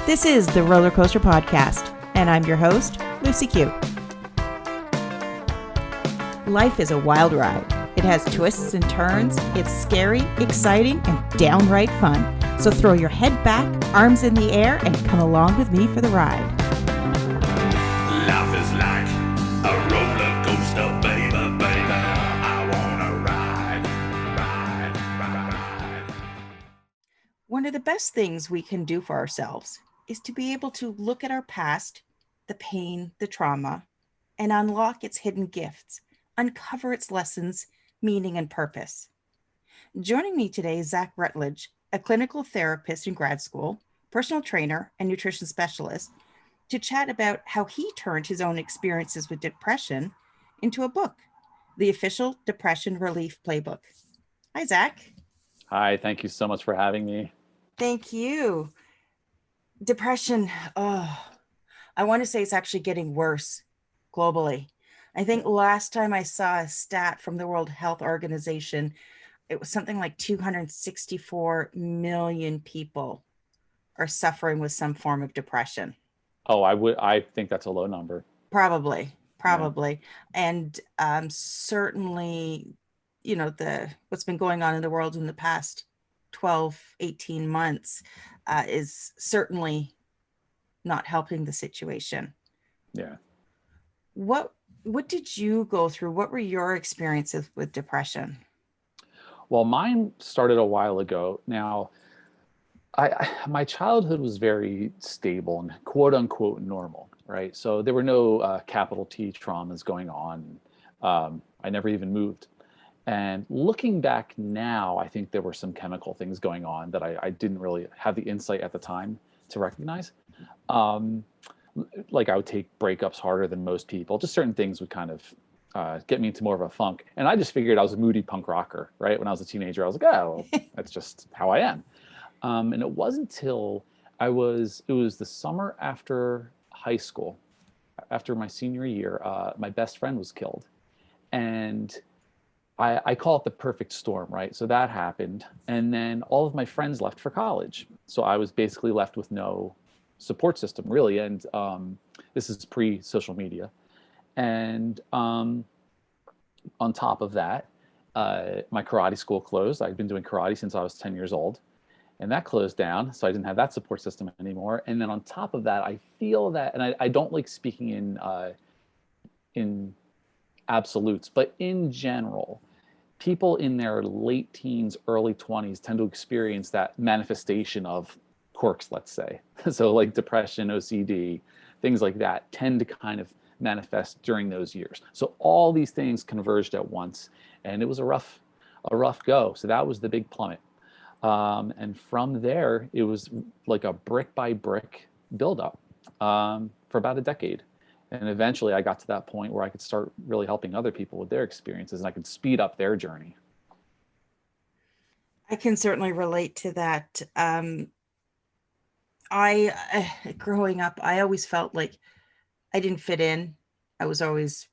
This is the Roller Coaster Podcast, and I'm your host, Lucy Q. Life is a wild ride. It has twists and turns. It's scary, exciting, and downright fun. So throw your head back, arms in the air, and come along with me for the ride. Life is like a roller coaster, baby, baby. I wanna ride. One of the best things we can do for ourselves is to be able to look at our past, the pain, the trauma, and unlock its hidden gifts, uncover its lessons, meaning, and purpose. Joining me today is Zack Rutledge, a clinical therapist in grad school, personal trainer, and nutrition specialist, to chat about how he turned his own experiences with depression into a book, the official Depression Relief Playbook. Hi, Zack. Hi, thank you so much for having me. Thank you. Depression, I want to say it's actually getting worse globally. I think last time I saw a stat from the World Health Organization, it was something like 264 million people are suffering with some form of depression. Oh, I think that's a low number. Probably. And certainly, what's been going on in the world in the past 12, 18 months is certainly not helping the situation. Yeah. What did you go through? What were your experiences with depression? Well, mine started a while ago. Now, my childhood was very stable and quote unquote normal, right? So there were no capital T traumas going on. I never even moved. And looking back now, I think there were some chemical things going on that I didn't really have the insight at the time to recognize. Like I would take breakups harder than most people. Just certain things would kind of get me into more of a funk. And I just figured I was a moody punk rocker, right? When I was a teenager, I was like, oh, well, that's just how I am. And it wasn't until it was the summer after high school, after my senior year, my best friend was killed. And I call it the perfect storm, right? So that happened. And then all of my friends left for college. So I was basically left with no support system, really. And this is pre-social media. And on top of that, my karate school closed. I'd been doing karate since I was 10 years old. And that closed down. So I didn't have that support system anymore. And then on top of that, I feel that, and I don't like speaking in absolutes, but in general, people in their late teens, early 20s tend to experience that manifestation of quirks, let's say. So like depression, OCD, things like that tend to kind of manifest during those years. So all these things converged at once, and it was a rough go. So that was the big plummet. And from there, it was like a brick by brick buildup for about a decade. And eventually I got to that point where I could start really helping other people with their experiences, and I could speed up their journey. I can certainly relate to that. Growing up, I always felt like I didn't fit in. I was always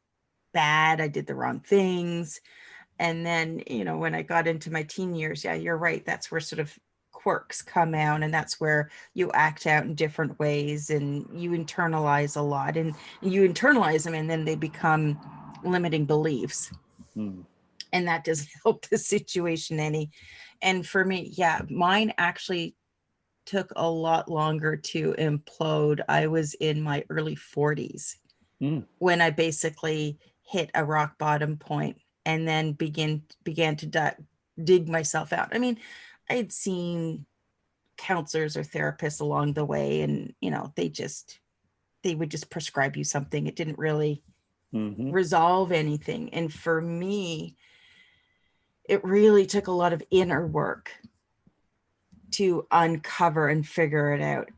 bad. I did the wrong things. And then, when I got into my teen years, yeah, you're right. That's where sort of quirks come out, and that's where you act out in different ways, and you internalize a lot, and you internalize them, and then they become limiting beliefs. And that doesn't help the situation any. And for me, yeah, mine actually took a lot longer to implode. I was in my early 40s when I basically hit a rock bottom point, and then began to dig myself out. I mean, I had seen counselors or therapists along the way, and they would just prescribe you something. It didn't really resolve anything. And for me, it really took a lot of inner work to uncover and figure it out.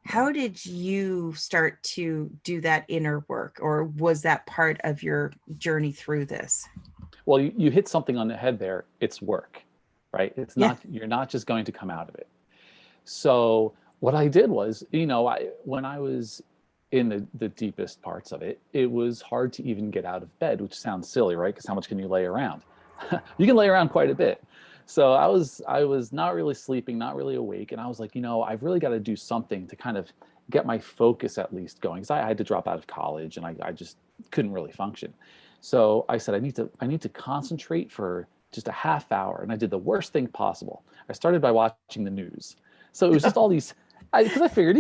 How did you start to do that inner work, or was that part of your journey through this? Well, you hit something on the head there. It's work, right? It's not, you're not just going to come out of it. So what I did was, when I was in the deepest parts of it, it was hard to even get out of bed, which sounds silly, right? Because how much can you lay around? You can lay around quite a bit. So I was not really sleeping, not really awake, and I was like, I've really got to do something to kind of get my focus at least going, because I had to drop out of college and I just couldn't really function. So I said I need to concentrate for just a half hour, and I did the worst thing possible. I started by watching the news. So it was just all these, because I figured,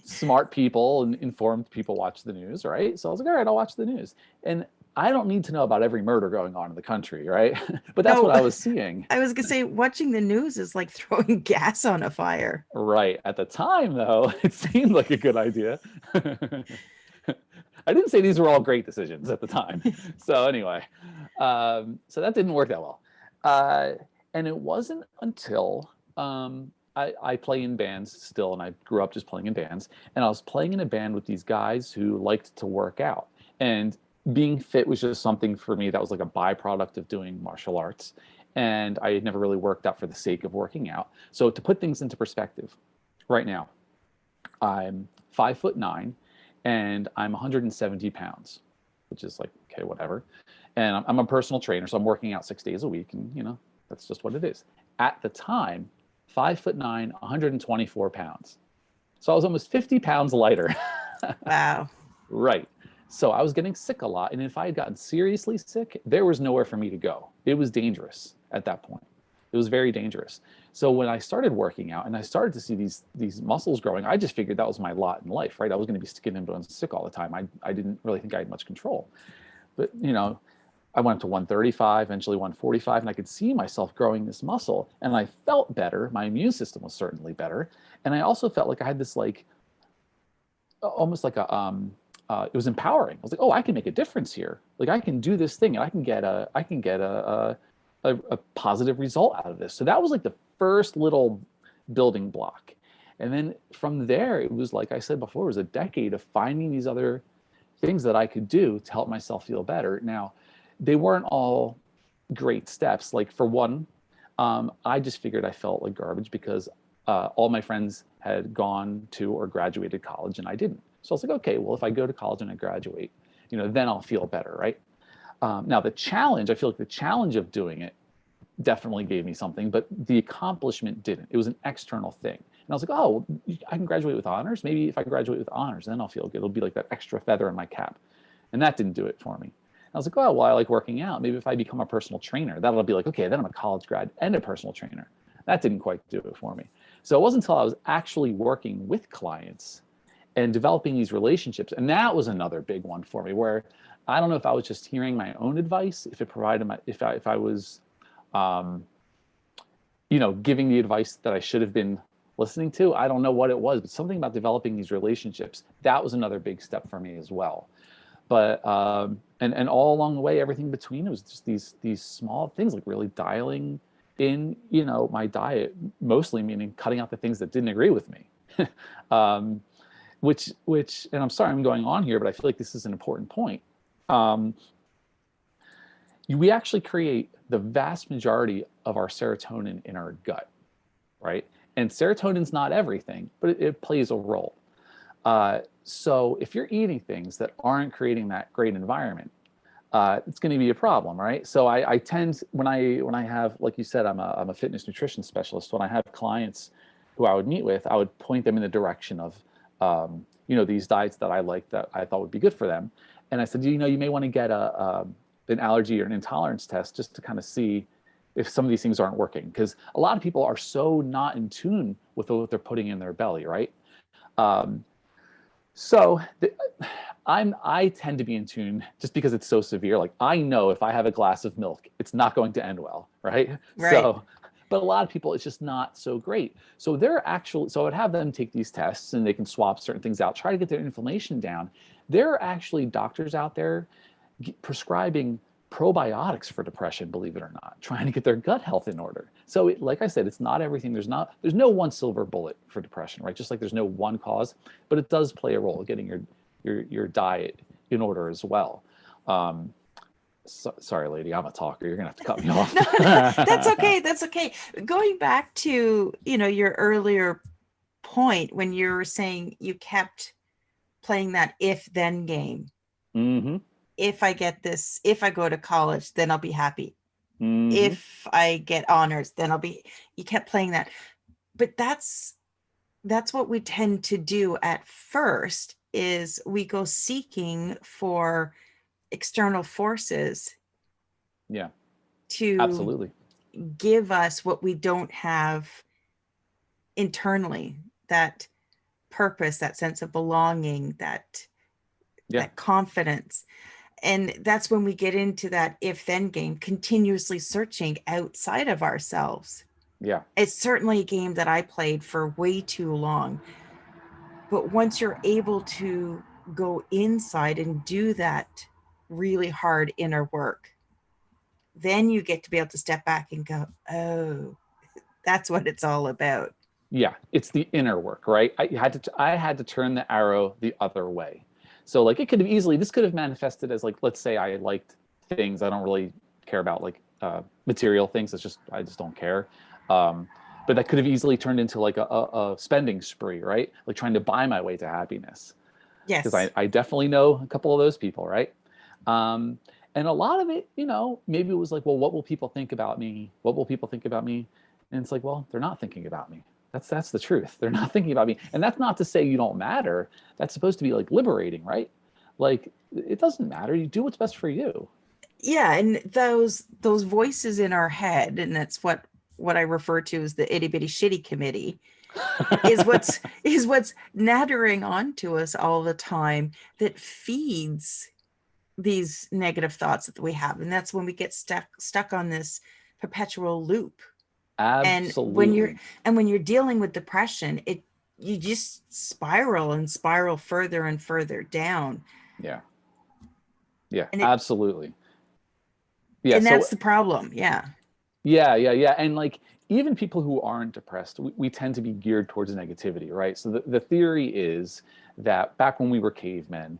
smart people and informed people watch the news, right? So I was like, all right, I'll watch the news. And I don't need to know about every murder going on in the country, right? But that's what I was seeing. I was gonna say, watching the news is like throwing gas on a fire. Right. At the time, though, it seemed like a good idea. I didn't say these were all great decisions at the time. So anyway, so that didn't work that well. And it wasn't until I play in bands still, and I grew up just playing in bands. And I was playing in a band with these guys who liked to work out. And being fit was just something for me that was like a byproduct of doing martial arts. And I had never really worked out for the sake of working out. So to put things into perspective, right now, I'm 5'9", and I'm 170 pounds, which is like, okay, whatever. And I'm a personal trainer, so I'm working out 6 days a week, and that's just what it is. At the time, 5'9", 124 pounds. So I was almost 50 pounds lighter. Wow. Right. So I was getting sick a lot. And if I had gotten seriously sick, there was nowhere for me to go. It was dangerous at that point. It was very dangerous. So when I started working out and I started to see these muscles growing, I just figured that was my lot in life, right? I was going to be skin and bones sick all the time. I didn't really think I had much control. But, I went up to 135, eventually 145, and I could see myself growing this muscle. And I felt better. My immune system was certainly better. And I also felt like I had this almost like it was empowering. I was like, oh, I can make a difference here. Like I can do this thing and I can get a positive result out of this. So that was like the first little building block. And then from there, it was like I said before, it was a decade of finding these other things that I could do to help myself feel better. Now, they weren't all great steps. Like for one, I just figured I felt like garbage because all my friends had gone to or graduated college and I didn't. So I was like, okay, well, if I go to college and I graduate, then I'll feel better, right? Now I feel like the challenge of doing it definitely gave me something, but the accomplishment didn't. It was an external thing. And I was like, oh, I can graduate with honors. Maybe if I graduate with honors, then I'll feel good. It'll be like that extra feather in my cap. And that didn't do it for me. And I was like, oh, well, I like working out. Maybe if I become a personal trainer, that'll be like, okay, then I'm a college grad and a personal trainer. That didn't quite do it for me. So it wasn't until I was actually working with clients and developing these relationships. And that was another big one for me, where I don't know if I was just hearing my own advice, if it provided if I was, giving the advice that I should have been listening to. I don't know what it was, but something about developing these relationships, that was another big step for me as well. But, and all along the way, everything between, it was just these small things, like really dialing in, my diet, mostly meaning cutting out the things that didn't agree with me. Which, and I'm sorry I'm going on here, but I feel like this is an important point. We actually create the vast majority of our serotonin in our gut, right? And serotonin's not everything, but it plays a role. So if you're eating things that aren't creating that great environment, it's going to be a problem, right? So I tend, when I have, like you said, I'm a fitness nutrition specialist. When I have clients who I would meet with, I would point them in the direction of, these diets that I like that I thought would be good for them. And I said, you may want to get an allergy or an intolerance test just to kind of see if some of these things aren't working. Because a lot of people are so not in tune with what they're putting in their belly, right? I tend to be in tune just because it's so severe. Like I know if I have a glass of milk, it's not going to end well, right? Right. But a lot of people, it's just not so great. So so I would have them take these tests and they can swap certain things out, try to get their inflammation down. There are actually doctors out there prescribing probiotics for depression, believe it or not, trying to get their gut health in order. So like I said, it's not everything. There's no one silver bullet for depression, right? Just like there's no one cause, but it does play a role, getting your diet in order as well. Sorry, lady, I'm a talker. You're gonna have to cut me off. No, that's okay. That's okay. Going back to, your earlier point when you were saying you kept playing that if-then game. Mm-hmm. If I get this, if I go to college, then I'll be happy. Hmm. If I get honors, then I'll be, you kept playing that. But that's what we tend to do at first, is we go seeking for external forces Yeah, to absolutely. give us what we don't have internally, that purpose, that sense of belonging, Yeah, that confidence. And that's when we get into that if then game, continuously searching outside of ourselves. yeah, It's certainly a game that I played for way too long. But once you're able to go inside and do that really hard inner work, then you get to be able to step back and go, oh, that's what it's all about. yeah. It's the inner work, right? I had to turn the arrow the other way. So like it could have easily, this could have manifested as like, let's say I liked things I don't really care about, like material things. I just don't care. Um, but that could have easily turned into like a spending spree, right? Like trying to buy my way to happiness. Because Yes. I definitely know a couple of those people, right? Um, and a lot of it, maybe it was like, well, what will people think about me? What will people think about me? And it's like, well, they're not thinking about me. That's the truth. They're not thinking about me. And that's not to say you don't matter. That's supposed to be like liberating, right? Like it doesn't matter. You do what's best for you. Yeah, and those voices in our head, and that's what I refer to as the itty bitty shitty committee, is what's nattering onto us all the time, that feeds these negative thoughts that we have. And that's when we get stuck on this perpetual loop. And Absolutely. when you're dealing with depression, it you just spiral and spiral further and further down. Yeah. Yeah, And it absolutely. Yeah. and So that's the problem. Yeah. yeah. And like even people who aren't depressed, we tend to be geared towards negativity, right? So the theory is that back when we were cavemen,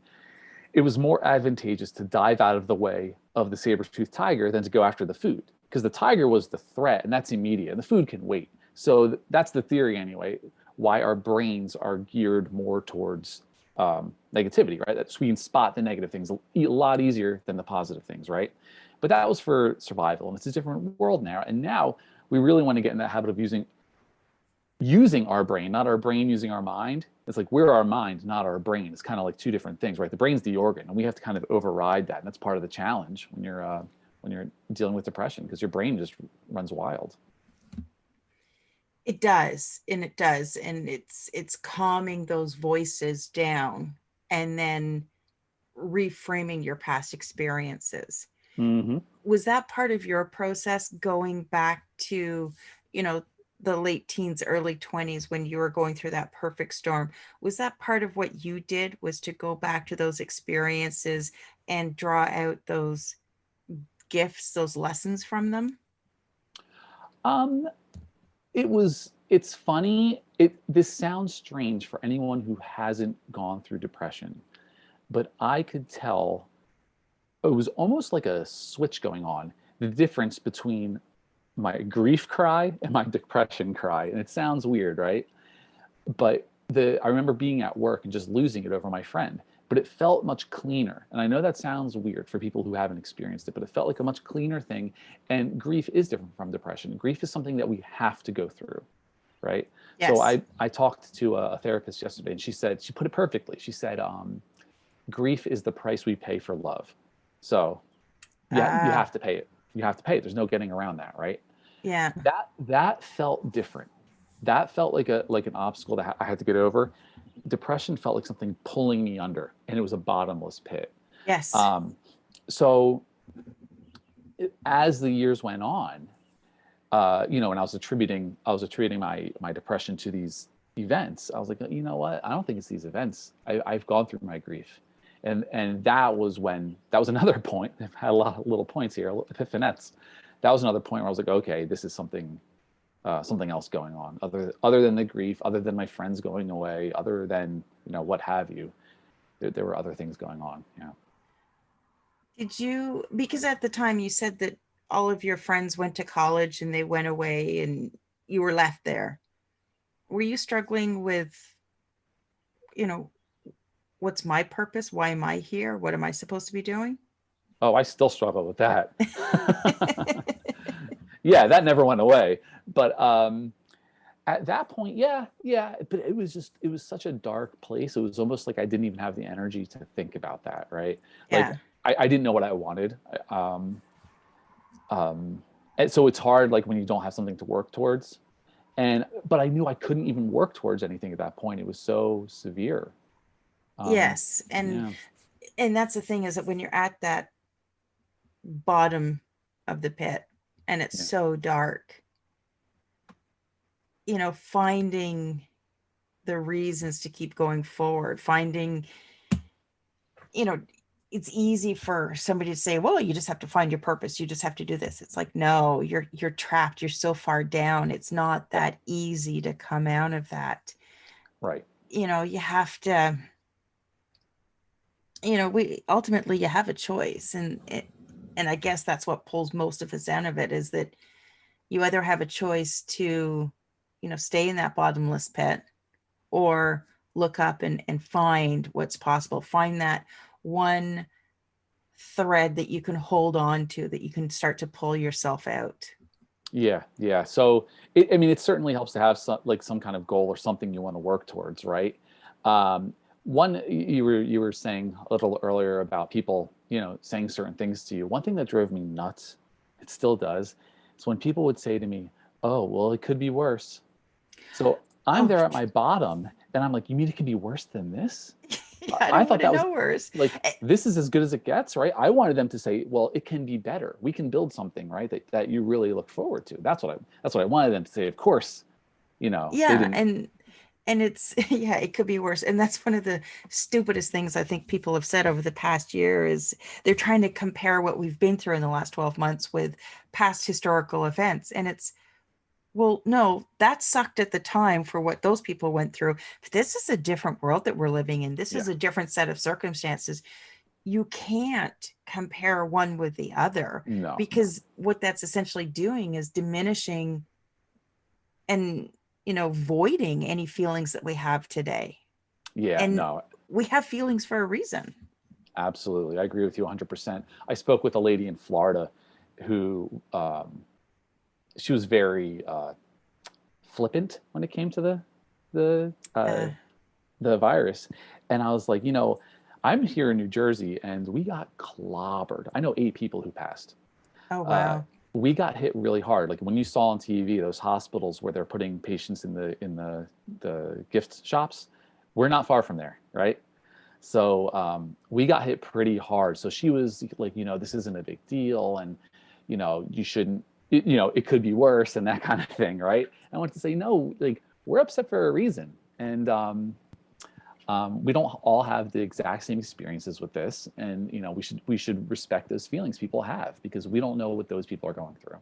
it was more advantageous to dive out of the way of the saber-toothed tiger than to go after the food, because the tiger was the threat and that's immediate and the food can wait. So that's the theory anyway, why our brains are geared more towards negativity, right? That's we can spot the negative things a lot easier than the positive things, right? But that was for survival, and it's a different world now. And now we really want to get in that habit of using our brain, not our brain using our mind. It's like we're our mind, not our brain. It's kind of like two different things, right? The brain's the organ, and we have to kind of override that, and that's part of the challenge when you're dealing with depression, because your brain just runs wild. It does, and it does, and it's calming those voices down, and then reframing your past experiences. Mm-hmm. Was that part of your process, going back to, you know, the late teens, early 20s, when you were going through that perfect storm? Was that part of what you did, was to go back to those experiences and draw out those gifts, those lessons from them? Um, it's funny. This sounds strange for anyone who hasn't gone through depression, but I could tell it was almost like a switch going on, the difference between my grief cry and my depression cry. And it sounds weird, right? But I remember being at work and just losing it over my friend, but it felt much cleaner. And I know that sounds weird for people who haven't experienced it, but it felt like a much cleaner thing. And grief is different from depression. Grief is something that we have to go through, right? So Yes. I talked to a therapist yesterday, and she put it perfectly. She said, grief is the price we pay for love. So yeah, you Ah, have to pay it. You have to pay it. There's no getting around that, right? yeah. That felt different. That felt like an obstacle that I had to get over. Depression felt like something pulling me under, and it was a bottomless pit. Yes. Um, so as the years went on, and I was attributing my depression to these events. I was like, you know what? I don't think it's these events. I've gone through my grief, and that was another point. I've had a lot of little points here, epiphanettes. That was another point where I was like, okay, this is something else going on, other than the grief, other than my friends going away, other than what have you. There were other things going on. Yeah. Did you, because at the time you said that all of your friends went to college and they went away and you were left there. Were you struggling with, you know, what's my purpose? Why am I here? What am I supposed to be doing? Oh, I still struggle with that. Yeah, that never went away. But at that point, yeah, but it was such a dark place. It was almost like I didn't even have the energy to think about that, right? Like Yeah. I didn't know what I wanted. And so it's hard, like when you don't have something to work towards. But I knew I couldn't even work towards anything at that point. It was so severe. Um, Yes. And yeah, that's the thing, is that when you're at that bottom of the pit and it's yeah, so dark, finding the reasons to keep going forward, finding, you know, it's easy for somebody to say, well, you just have to find your purpose. You just have to do this. It's like, no, you're trapped. You're so far down. It's not that easy to come out of that. right. You have to, we ultimately, you have a choice. And I guess that's what pulls most of us out of it, is that you either have a choice to, stay in that bottomless pit, or look up and find what's possible. Find that one thread that you can hold on to, that you can start to pull yourself out. Yeah, yeah. So I mean, it certainly helps to have some kind of goal or something you want to work towards, right? One, you were saying a little earlier about people, saying certain things to you. One thing that drove me nuts, it still does, is when people would say to me, "Oh, well, it could be worse." So I'm Oh, there at my bottom, and I'm like, "You mean it could be worse than this?" yeah, I I don't thought want to that was know worse. like, this is as good as it gets, right? I wanted them to say, well, it can be better. We can build something, right? That you really look forward to. That's what I wanted them to say. Of course, they Yeah, didn't. and it's yeah, it could be worse. And that's one of the stupidest things I think people have said over the past year, is they're trying to compare what we've been through in the last 12 months with past historical events. And it's, well, no, that sucked at the time for what those people went through. But this is a different world that we're living in. This Yeah, is a different set of circumstances. You can't compare one with the other, no, because what that's essentially doing is diminishing and, voiding any feelings that we have today. yeah, And no, we have feelings for a reason. absolutely. I agree with you 100%. I spoke with a lady in Florida who, she was very flippant when it came to the uh, Uh, the virus. And I was like, I'm here in New Jersey and we got clobbered. I know 8 people who passed. oh, Uh, wow. we got hit really hard. Like when you saw on TV those hospitals where they're putting patients in the gift shops, we're not far from there, right? So we got hit pretty hard. So she was like, this isn't a big deal, and you shouldn't. It could be worse, and that kind of thing, right? I want to say no, like we're upset for a reason, and we don't all have the exact same experiences with this, and we should respect those feelings people have, because we don't know what those people are going through.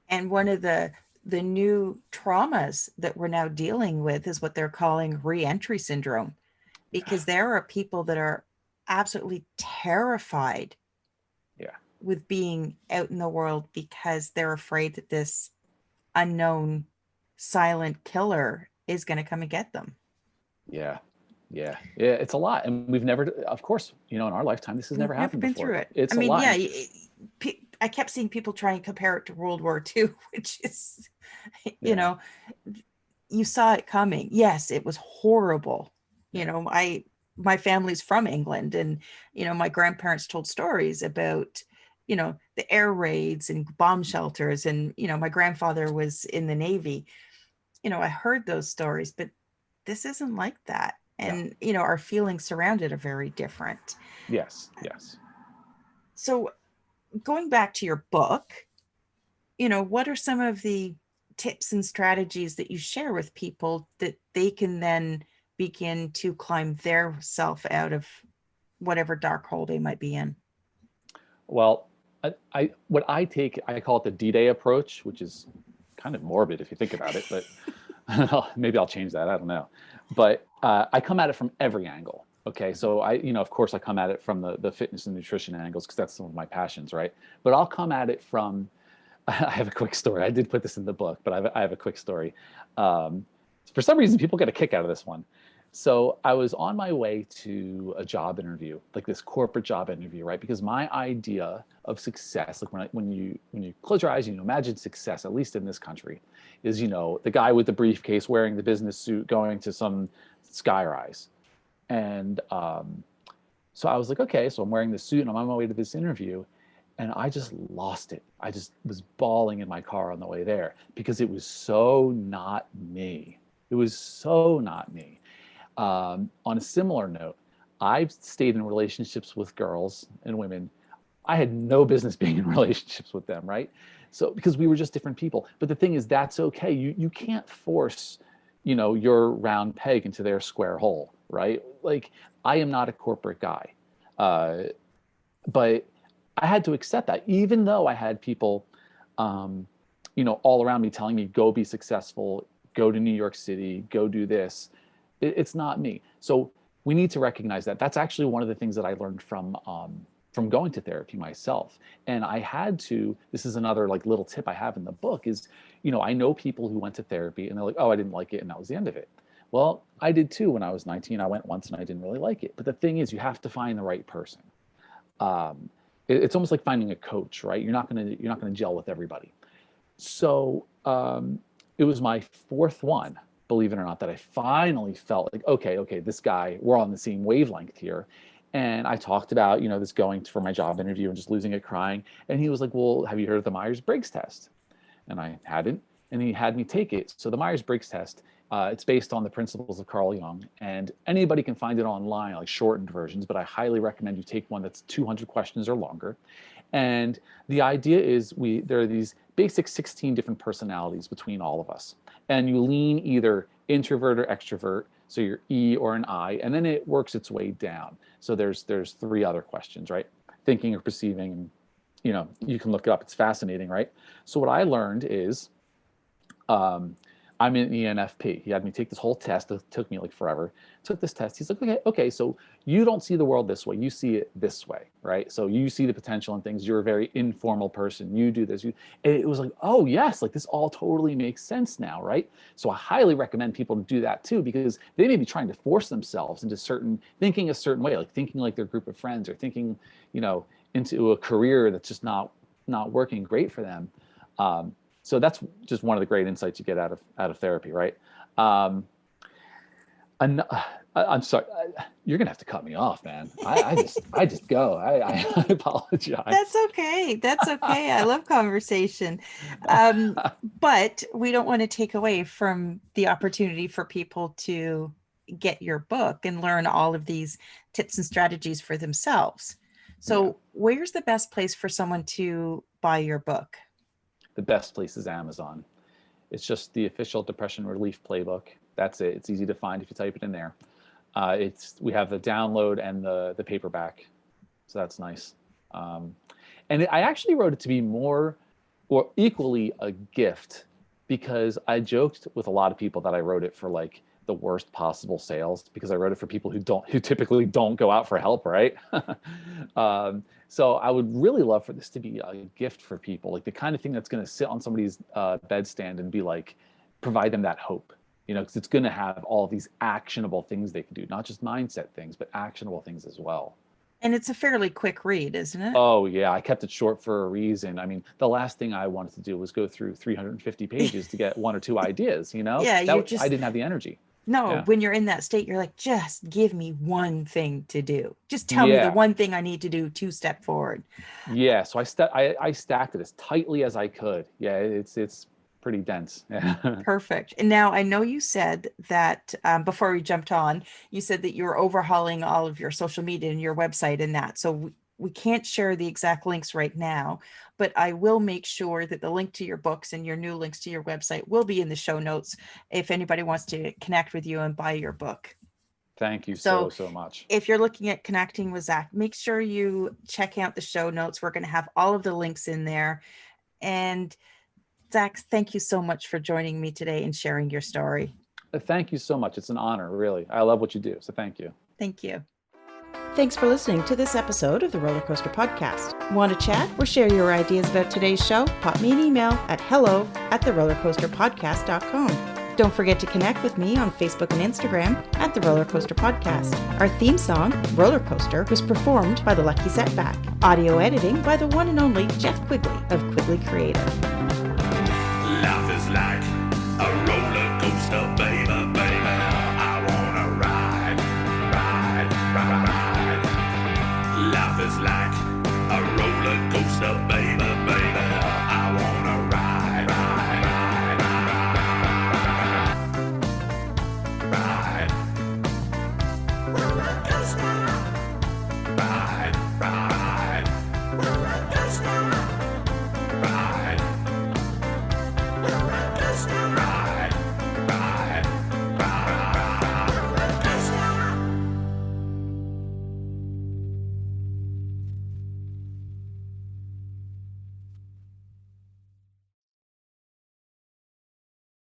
And one of the new traumas that we're now dealing with is what they're calling re-entry syndrome, because there are people that are absolutely terrified Yeah, with being out in the world, because they're afraid that this unknown silent killer is going to come and get them. yeah, yeah, yeah. It's a lot, and we've never, of course, in our lifetime, this has We've never never happened been before. through it. I It's a mean, lot. yeah, I kept seeing people try and compare it to World War II, which is, you Yeah, know, you saw it coming. Yes, it was horrible. yeah, My family's from England, and my grandparents told stories about the air raids and bomb shelters, and my grandfather was in the Navy. I heard those stories, but this isn't like that. no, And our feelings surrounded are very different. yes, yes. So going back to your book, what are some of the tips and strategies that you share with people that they can then begin to climb their self out of whatever dark hole they might be in? Well, what I take, I call it the D-Day approach, which is kind of morbid if you think about it, but maybe I'll change that. I don't know. But I come at it from every angle. Okay, so of course, I come at it from the fitness and nutrition angles, because that's some of my passions, right? But I'll come at it from, I have a quick story. I did put this in the book, but I have a quick story. For some reason, people get a kick out of this one. So I was on my way to a job interview, like this corporate job interview, right? Because my idea of success, like when you close your eyes and you imagine success, at least in this country, is the guy with the briefcase wearing the business suit going to some skyrise. And so I was like, okay, so I'm wearing this suit and I'm on my way to this interview. And I just lost it. I just was bawling in my car on the way there because it was so not me. It was so not me. On a similar note, I've stayed in relationships with girls and women. I had no business being in relationships with them, right? So because we were just different people. But the thing is, that's okay. You can't force, your round peg into their square hole, right? Like, I am not a corporate guy, but I had to accept that, even though I had people, all around me telling me, go be successful, go to New York City, go do this. It's not me. So we need to recognize that. That's actually one of the things that I learned from going to therapy myself. And I had to, this is another like little tip I have in the book is, I know people who went to therapy and they're like, oh, I didn't like it. And that was the end of it. Well, I did too. When I was 19, I went once and I didn't really like it. But the thing is, you have to find the right person. It's almost like finding a coach, right? You're not gonna gel with everybody. So it was my fourth one, believe it or not, that I finally felt like, okay, this guy, we're on the same wavelength here. And I talked about, this going for my job interview and just losing it crying. And he was like, well, have you heard of the Myers-Briggs test? And I hadn't, and he had me take it. So the Myers-Briggs test, it's based on the principles of Carl Jung, and anybody can find it online, like shortened versions, but I highly recommend you take one that's 200 questions or longer. And the idea is there are these basic 16 different personalities between all of us. And you lean either introvert or extrovert, so you're E or an I, and then it works its way down. So there's 3 other questions, right? Thinking or perceiving, and you can look it up. It's fascinating, right? So what I learned is, I'm an ENFP. He had me take this whole test. It took me like forever. Took this test. He's like, okay, so you don't see the world this way. You see it this way, right? So you see the potential in things. You're a very informal person. You do this. And it was like, oh yes, like this all totally makes sense now, right? So I highly recommend people to do that too, because they may be trying to force themselves into thinking a certain way, like thinking like their group of friends, or thinking, into a career that's just not working great for them. So that's just one of the great insights you get out of therapy, right? I'm sorry, you're gonna have to cut me off, man. I just go. I apologize. That's okay. That's okay. I love conversation, but we don't want to take away from the opportunity for people to get your book and learn all of these tips and strategies for themselves. So, where's the best place for someone to buy your book? The best place is Amazon. It's just the official Depression Relief Playbook. That's it. It's easy to find if you type it in there. We have the download and the paperback, so that's nice. And I actually wrote it to be more or equally a gift, because I joked with a lot of people that I wrote it for like the worst possible sales, because I wrote it for people who typically don't go out for help, right? So I would really love for this to be a gift for people, like the kind of thing that's going to sit on somebody's bedstand and be like, provide them that hope, because it's going to have all these actionable things they can do, not just mindset things, but actionable things as well. And it's a fairly quick read, isn't it? Oh yeah, I kept it short for a reason. I mean, the last thing I wanted to do was go through 350 pages to get 1 or 2 ideas, Yeah, I didn't have the energy. No, when you're in that state, you're like, just give me one thing to do. Just tell me the one thing I need to do to step forward. Yeah, so I stacked it as tightly as I could. Yeah, it's pretty dense. Perfect. And now I know you said that before we jumped on, you said that you were overhauling all of your social media and your website and that. So we can't share the exact links right now, but I will make sure that the link to your books and your new links to your website will be in the show notes if anybody wants to connect with you and buy your book. Thank you so much. If you're looking at connecting with Zack, make sure you check out the show notes. We're going to have all of the links in there. And Zack, thank you so much for joining me today and sharing your story. Thank you so much. It's an honor, really. I love what you do. So thank you. Thank you. Thanks for listening to this episode of the Roller Coaster Podcast. Want to chat or share your ideas about today's show? Pop me an email at hello@therollercoasterpodcast.com. Don't forget to connect with me on Facebook and Instagram at the Roller Coaster Podcast. Our theme song, Roller Coaster, was performed by The Lucky Setback. Audio editing by the one and only Jeff Quigley of Quigley Creative. Life is like